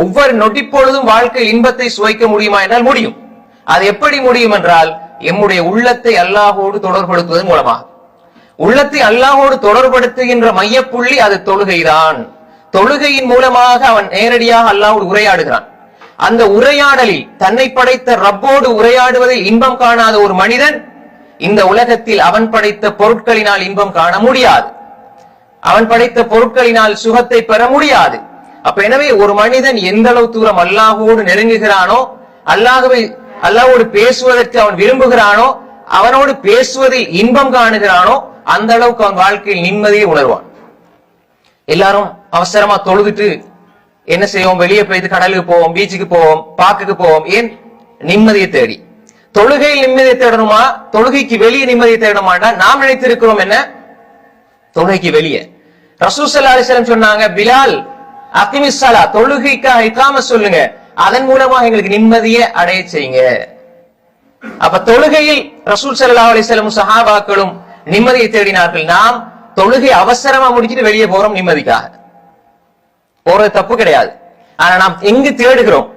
ஒவ்வொரு நொடிப்பொழுதும் வாழ்க்கை இன்பத்தை சுவைக்க முடியுமா என்றால் முடியும். அது எப்படி முடியும் என்றால் எம்முடைய உள்ளத்தை அல்லாஹோடு தொடர்படுத்துவதன் மூலமாக. உள்ளத்தை அல்லாஹோடு தொடர்படுத்துகின்ற மையப்புள்ளி அது தொழுகைதான். தொழுகையின் மூலமாக அவன் நேரடியாக அல்லாஹோடு உரையாடுகிறான். அந்த உரையாடலில் தன்னை படைத்த ரப்போடு உரையாடுவதில் இன்பம் காணாத ஒரு மனிதன் இந்த உலகத்தில் அவன் படைத்த பொருட்களினால் இன்பம் காண முடியாது. அவன் படைத்த பொருட்களினால் சுகத்தை பெற முடியாது. அப்ப எனவே ஒரு மனிதன் எந்த அளவு தூரம் அல்லாஹோடு நெருங்குகிறானோ, அல்லாஹோடு பேசுவதற்கு அவன் விரும்புகிறானோ, அவனோடு பேசுவதில் இன்பம் காணுகிறானோ, அந்த அளவுக்கு அவன் வாழ்க்கையில் நிம்மதியை உணர்வான். எல்லாரும் அவசரமா தொழுதுட்டு என்ன செய்வோம்? வெளியே போயிட்டு கடலுக்கு போவோம், பீச்சுக்கு போவோம், பார்க்குக்கு போவோம். ஏன்? நிம்மதியை தேடி. தொழுகையில் நிம்மதியை தேடணுமா? தொழுகைக்கு வெளியே நிம்மதியை தேடணுமாண்டா நாம் நினைத்திருக்கிறோம் என்ன? தொழுகைக்கு வெளியே. ரசூல் ஸல்லல்லாஹு அலைஹி வஸல்லம் சொன்னாங்க, பிலால் அகிமிஸ் ஸலா, தொழுகைக்காக இகாமத் சொல்லுங்க, அதன் மூலமாக எங்களுக்கு நிம்மதியை அடைய செய்யுங்க. அப்ப தொழுகையில் ரசூல் ஸல்லல்லாஹு அலைஹி வஸல்லம் சஹாபாக்களும் நிம்மதியை தேடினார்கள். நாம் தொழுகை அவசரமா முடிச்சிட்டு வெளியே போறோம் நிம்மதிக்காக. போறது தப்பு கிடையாது. ஆனா நாம் எங்கு தேடுகிறோம்?